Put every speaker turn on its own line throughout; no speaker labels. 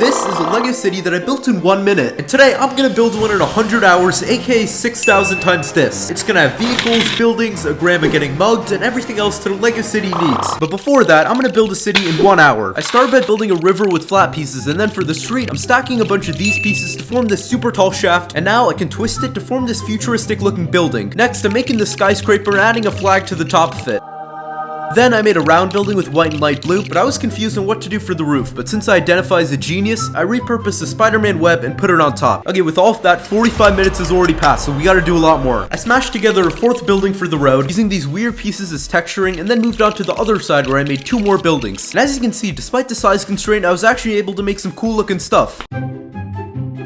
This is a LEGO city that I built in 1 minute, and today I'm gonna build one in 100 hours, aka 6,000 times this. It's gonna have vehicles, buildings, a grandma getting mugged, and everything else that a LEGO city needs. But before that, I'm gonna build a city in 1 hour. I started by building a river with flat pieces, and then for the street, I'm stacking a bunch of these pieces to form this super tall shaft, and now I can twist it to form this futuristic looking building. Next, I'm making the skyscraper and adding a flag to the top of it. Then I made a round building with white and light blue, but I was confused on what to do for the roof. But since I identify as a genius, I repurposed the Spider-Man web and put it on top. Okay, with all of that, 45 minutes has already passed, so we gotta do a lot more. I smashed together a fourth building for the road, using these weird pieces as texturing, and then moved on to the other side where I made 2 more buildings. And as you can see, despite the size constraint, I was actually able to make some cool looking stuff.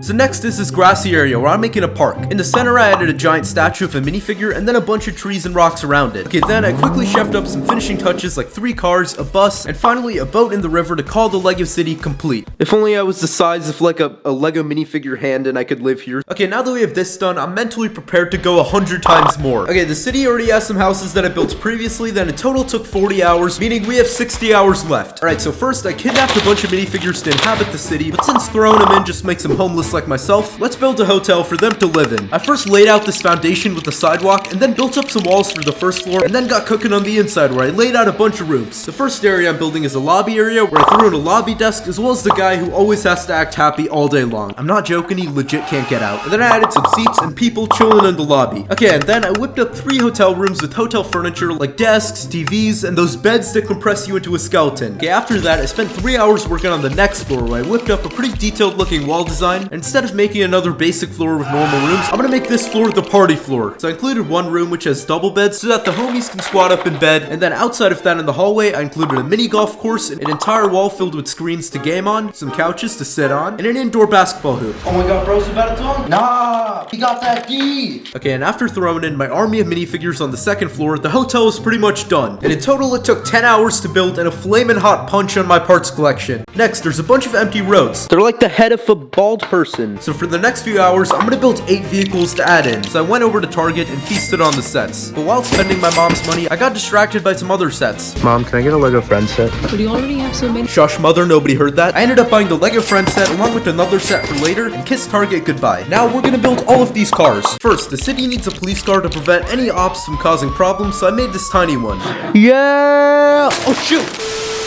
So next is this grassy area where I'm making a park. In the center I added a giant statue of a minifigure and then a bunch of trees and rocks around it. Okay, then I quickly chefed up some finishing touches like 3 cars, a bus, and finally a boat in the river to call the LEGO city complete. If only I was the size of like a LEGO minifigure hand and I could live here. Okay, now that we have this done, I'm mentally prepared to go 100 times more. Okay, the city already has some houses that I built previously, then in total took 40 hours, meaning we have 60 hours left. Alright, so first I kidnapped a bunch of minifigures to inhabit the city, but since throwing them in just makes them homeless like myself, let's build a hotel for them to live in. I first laid out this foundation with a sidewalk and then built up some walls for the first floor and then got cooking on the inside where I laid out a bunch of rooms. The first area I'm building is a lobby area where I threw in a lobby desk as well as the guy who always has to act happy all day long. I'm not joking, he legit can't get out. And then I added some seats and people chilling in the lobby. Okay, and then I whipped up 3 hotel rooms with hotel furniture like desks, TVs, and those beds that compress you into a skeleton. Okay, after that I spent 3 hours working on the next floor where I whipped up a pretty detailed looking wall design, and instead of making another basic floor with normal rooms, I'm gonna make this floor the party floor. So I included one room which has double beds so that the homies can squat up in bed, and then outside of that in the hallway I included a mini golf course, an entire wall filled with screens to game on, some couches to sit on, and an indoor basketball hoop.
Oh my god, bro's about to dunk? Nah, he got that D.
Okay, and after throwing in my army of minifigures on the second floor, the hotel was pretty much done. And in total it took 10 hours to build and a flamin' hot punch on my parts collection. Next, there's a bunch of empty roads. They're like the head of a bald person. So for the next few hours, I'm gonna build 8 vehicles to add in. So I went over to Target and feasted on the sets. But while spending my mom's money, I got distracted by some other sets.
Mom, can I get a LEGO Friends set?
But you already have so many.
Shush, mother, nobody heard that. I ended up buying the LEGO Friends set along with another set for later and kissed Target goodbye. Now we're gonna build all of these cars. First, the city needs a police car to prevent any ops from causing problems, so I made this tiny one. Yeah! Oh shoot!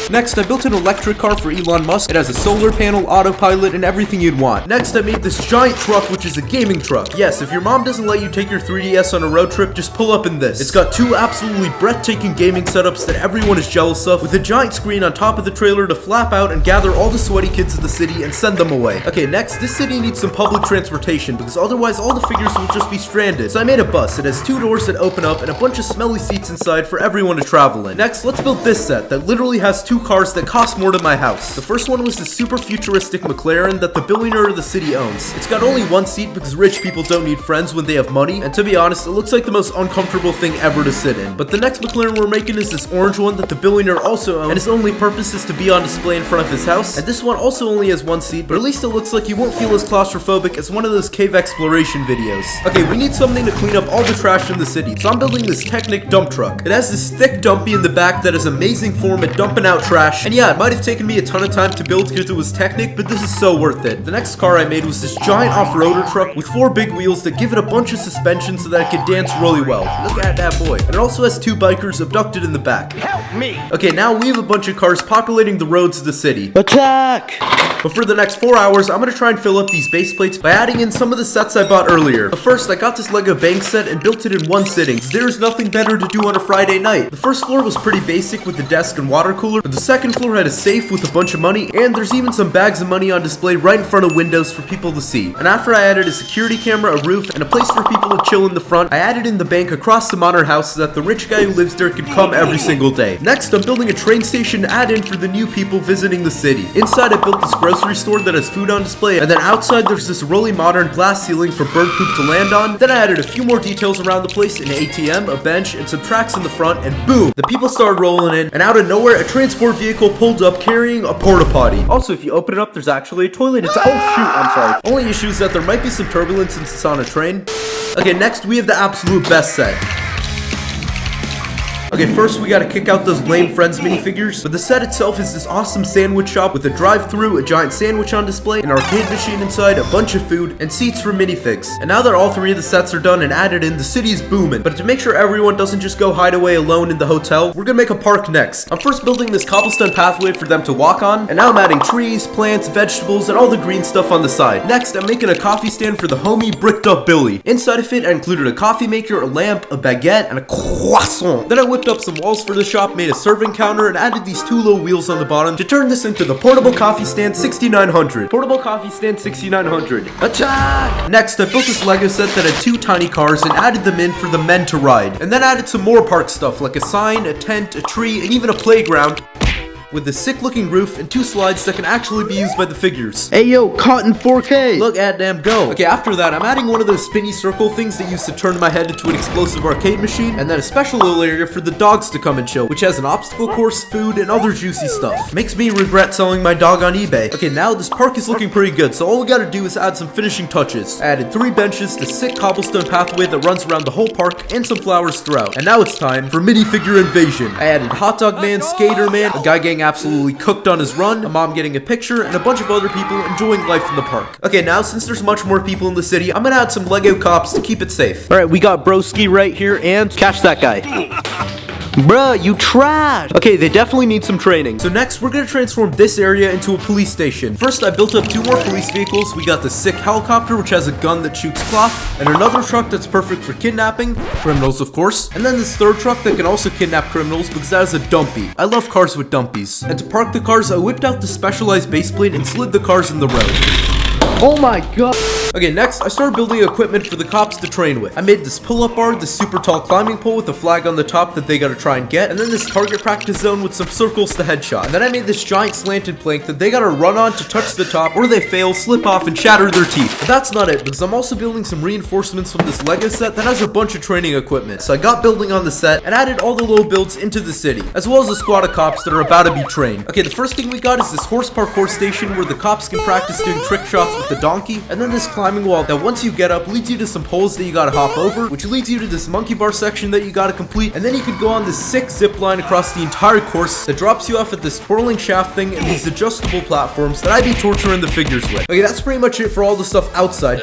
Next, I built an electric car for Elon Musk. It has a solar panel, autopilot, and everything you'd want. Next, I made this giant truck, which is a gaming truck. Yes, if your mom doesn't let you take your 3DS on a road trip, just pull up in this. It's got 2 absolutely breathtaking gaming setups that everyone is jealous of, with a giant screen on top of the trailer to flap out and gather all the sweaty kids of the city and send them away. Okay, next, this city needs some public transportation, because otherwise all the figures will just be stranded. So I made a bus. It has 2 doors that open up and a bunch of smelly seats inside for everyone to travel in. Next, let's build this set that literally has 2 cars that cost more than my house. The first one was the super futuristic McLaren that the billionaire of the city owns. It's got only 1 seat because rich people don't need friends when they have money, and to be honest, it looks like the most uncomfortable thing ever to sit in. But the next McLaren we're making is this orange one that the billionaire also owns, and his only purpose is to be on display in front of his house. And this one also only has 1 seat, but at least it looks like you won't feel as claustrophobic as one of those cave exploration videos. Okay, we need something to clean up all the trash in the city, so I'm building this Technic dump truck. It has this thick dumpy in the back that has amazing form at dumping out trash, and yeah, it might have taken me a ton of time to build because it was Technic, but this is so worth it. The next car I made was this giant off-roader truck with 4 big wheels that give it a bunch of suspension so that it can dance really well. Look at that boy. And it also has 2 bikers abducted in the back.
Help me.
Okay, now we have a bunch of cars populating the roads of the city.
Attack!
But for the next 4 hours, I'm gonna try and fill up these base plates by adding in some of the sets I bought earlier. But first, I got this LEGO bank set and built it in 1 sitting. There's nothing better to do on a Friday night. The first floor was pretty basic with the desk and water cooler, but the second floor had a safe with a bunch of money, and there's even some bags of money on display right in front of windows for people to see. And after I added a security camera, a roof, and a place for people to chill in the front, I added in the bank across the modern house so that the rich guy who lives there could come every single day. Next, I'm building a train station to add in for the new people visiting the city. Inside, I built this grocery store that has food on display, and then outside there's this really modern glass ceiling for bird poop to land on. Then I added a few more details around the place, an ATM, a bench, and some tracks in the front, and boom! The people started rolling in, and out of nowhere, a transport vehicle pulled up carrying a porta potty. Also, if you open it up, there's actually a toilet. It's oh shoot, I'm sorry. Only issue is that there might be some turbulence since it's on a train. Okay, next we have the absolute best set. Okay, first we gotta kick out those lame Friends minifigures, but the set itself is this awesome sandwich shop with a drive-thru, a giant sandwich on display, an arcade machine inside, a bunch of food, and seats for minifigs. And now that all three of the sets are done and added in, the city is booming. But to make sure everyone doesn't just go hide away alone in the hotel, we're gonna make a park next. I'm first building this cobblestone pathway for them to walk on, and now I'm adding trees, plants, vegetables, and all the green stuff on the side. Next, I'm making a coffee stand for the homie Bricked Up Billy. Inside of it, I included a coffee maker, a lamp, a baguette, and a croissant. Then I whipped up some walls for the shop, made a serving counter, and added these two little wheels on the bottom to turn this into the Portable Coffee Stand 6900. Portable Coffee Stand 6900. Attack! Next, I built this Lego set that had two tiny cars and added them in for the men to ride. And then added some more park stuff like a sign, a tent, a tree, and even a playground, with a sick looking roof and two slides that can actually be used by the figures.
Hey yo, caught in 4K.
Look at them go. Okay, after that, I'm adding one of those spinny circle things that used to turn my head into an explosive arcade machine, and then a special little area for the dogs to come and chill, which has an obstacle course, food, and other juicy stuff. Makes me regret selling my dog on eBay. Okay, now this park is looking pretty good, so all we gotta do is add some finishing touches. I added 3 benches, the sick cobblestone pathway that runs around the whole park, and some flowers throughout. And now it's time for minifigure invasion. I added Hot Dog Man, Skater Man, a guy getting absolutely cooked on his run, a mom getting a picture, and a bunch of other people enjoying life in the park. Okay, now since there's much more people in the city, I'm gonna add some Lego cops to keep it safe.
Alright, we got Broski right here, and catch that guy. Bruh, you trash!
Okay, they definitely need some training. So next, we're gonna transform this area into a police station. First, I built up 2 more police vehicles. We got the sick helicopter, which has a gun that shoots cloth, and another truck that's perfect for kidnapping, criminals of course, and then this third truck that can also kidnap criminals because that is a dumpy. I love cars with dumpies. And to park the cars, I whipped out the specialized base plate and slid the cars in the road.
Oh my god!
Okay, next, I started building equipment for the cops to train with. I made this pull-up bar, this super tall climbing pole with a flag on the top that they gotta try and get, and then this target practice zone with some circles to headshot. And then I made this giant slanted plank that they gotta run on to touch the top, or they fail, slip off, and shatter their teeth. But that's not it, because I'm also building some reinforcements from this Lego set that has a bunch of training equipment. So I got building on the set, and added all the little builds into the city, as well as a squad of cops that are about to be trained. Okay, the first thing we got is this horse parkour station where the cops can practice doing trick shots with the donkey, and then this climbing wall that once you get up leads you to some poles that you gotta hop over, which leads you to this monkey bar section that you gotta complete, and then you could go on this sick zip line across the entire course that drops you off at this twirling shaft thing and these adjustable platforms that I'd be torturing the figures with. Okay, that's pretty much it for all the stuff outside.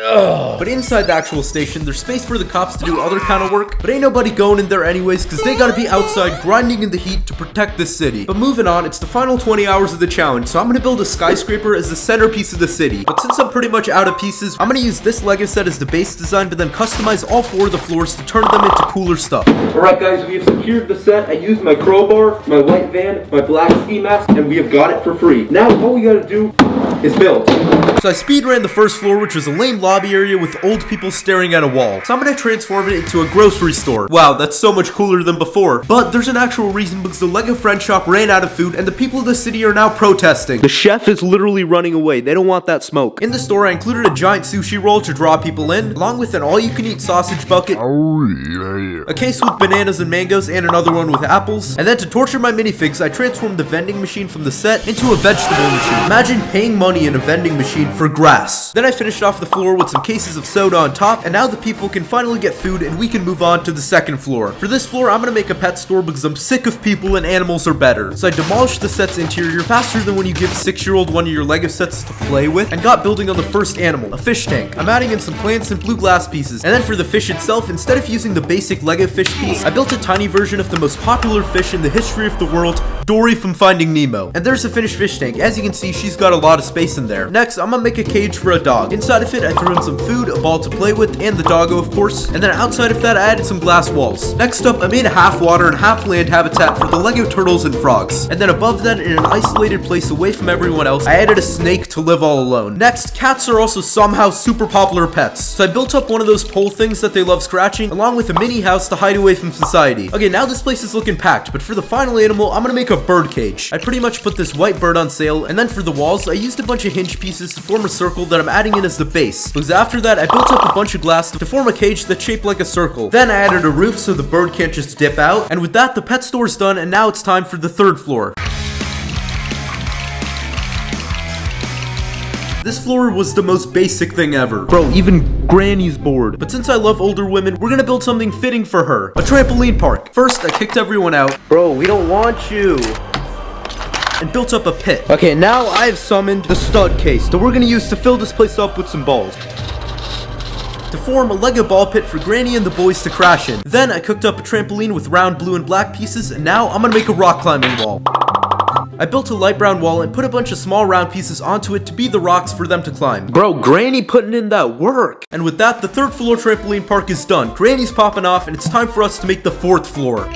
But inside the actual station, there's space for the cops to do other kind of work, but ain't nobody going in there anyways because they gotta be outside grinding in the heat to protect this city. But moving on, it's the final 20 hours of the challenge, so I'm gonna build a skyscraper as the centerpiece of the city. But since I'm pretty much out of pieces, I'm gonna use this Lego set as the base design, but then customize all 4 of the floors to turn them into cooler stuff. Alright guys, we have secured the set. I used my crowbar, my white van, my black ski mask, and we have got it for free. Now all we gotta do is build. So I speed ran the first floor, which was a lame lobby area with old people staring at a wall. So I'm gonna transform it into a grocery store. Wow, that's so much cooler than before. But there's an actual reason, because the Lego Friend Shop ran out of food and the people of the city are now protesting.
The chef is literally running away. They don't want that smoke.
In the store, I included a giant sushi roll to draw people in, along with an all-you-can-eat sausage bucket, a case with bananas and mangoes, and another one with apples. And then to torture my minifigs, I transformed the vending machine from the set into a vegetable machine. Imagine paying money in a vending machine for grass. Then I finished off the floor with some cases of soda on top, and now the people can finally get food and we can move on to the second floor. For this floor, I'm gonna make a pet store because I'm sick of people and animals are better. So I demolished the set's interior faster than when you give a 6-year-old one of your Lego sets to play with, and got building on the first animal, a fish tank. I'm adding in some plants and blue glass pieces. And then for the fish itself, instead of using the basic Lego fish piece, I built a tiny version of the most popular fish in the history of the world, Dory from Finding Nemo. And there's the finished fish tank. As you can see, she's got a lot of space in there. Next, I'm gonna make a cage for a dog. Inside of it, I threw in some food, a ball to play with, and the doggo, of course. And then outside of that, I added some glass walls. Next up, I made a half water and half land habitat for the Lego turtles and frogs. And then above that, in an isolated place away from everyone else, I added a snake to live all alone. Next, cats are also somehow super popular pets. So I built up one of those pole things that they love scratching, along with a mini house to hide away from society. Okay, now this place is looking packed, but for the final animal, I'm gonna make a bird cage. I pretty much put this white bird on sale, and then for the walls, I used a bunch of hinge pieces to form a circle that I'm adding in as the base. Because after that, I built up a bunch of glass to form a cage that's shaped like a circle. Then I added a roof so the bird can't just dip out, and with that, the pet store's done, and now it's time for the third floor. This floor was the most basic thing ever.
Bro, even Granny's bored.
But since I love older women, we're gonna build something fitting for her. A trampoline park. First, I kicked everyone out
Bro, we don't want you.
and built up a pit.
Okay, now I've summoned the stud case that we're gonna use to fill this place up with some balls.
To form a Lego ball pit for Granny and the boys to crash in. Then I cooked up a trampoline with round blue and black pieces, and now I'm gonna make a rock climbing wall. I built a light brown wall and put a bunch of small round pieces onto it to be the rocks for them to climb.
Bro, Granny putting in that work.
And with that, the third floor trampoline park is done. Granny's popping off, and it's time for us to make the fourth floor.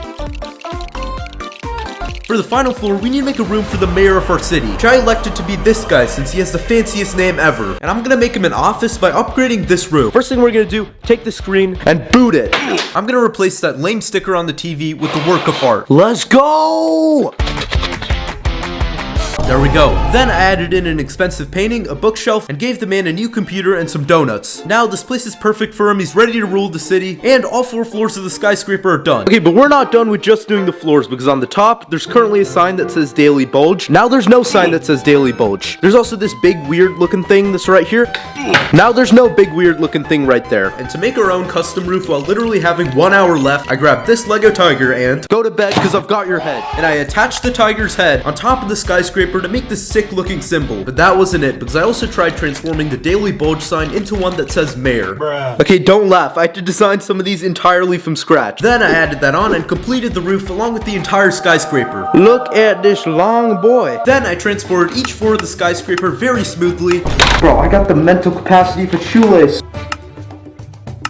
For the final floor, we need to make a room for the mayor of our city, which I elected to be this guy since he has the fanciest name ever. And I'm gonna make him an office by upgrading this room.
First thing we're gonna do, take the screen and boot it.
I'm gonna replace that lame sticker on the TV with the work of art.
Let's go!
There we go. Then I added in an expensive painting, a bookshelf, and gave the man a new computer and some donuts. Now this place is perfect for him, he's ready to rule the city, and all 4 floors of the skyscraper are done.
Okay, but we're not done with just doing the floors, because on the top, there's currently a sign that says Daily Bulge. Now there's no sign that says Daily Bulge. There's also this big weird looking thing that's right here. Now there's no big weird looking thing right there.
And to make our own custom roof while literally having 1 hour left, I grabbed this Lego tiger and
Go to bed, because I've got your head.
I attached the tiger's head on top of the skyscraper to make this sick looking symbol. But that wasn't it, because I also tried transforming the Daily Bulge sign into one that says mayor.
Okay, don't laugh. I had to design some of these entirely from scratch.
Then I added that on and completed the roof along with the entire skyscraper.
Look at this long boy.
Then I transported each floor of the skyscraper very smoothly.
Bro, I got the mental capacity for shoelace.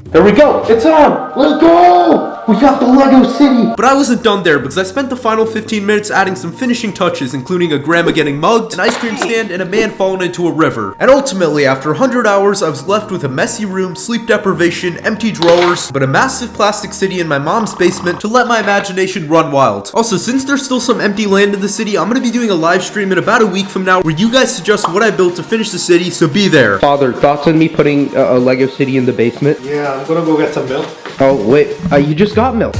There we go. It's on. Let's go. We got the Lego city.
But I wasn't done there because I spent the final 15 minutes adding some finishing touches, including a grandma getting mugged, an ice cream stand, and a man falling into a river. And ultimately, after 100 hours, I was left with a messy room, sleep deprivation, empty drawers, but a massive plastic city in my mom's basement to let my imagination run wild. Also, since there's still some empty land in the city, I'm gonna be doing a live stream in about a week from now where you guys suggest what I built to finish the city, so be there.
Father, thoughts on me putting a Lego city in the basement?
Yeah, I'm gonna go get some milk.
Oh, wait, you just got milk.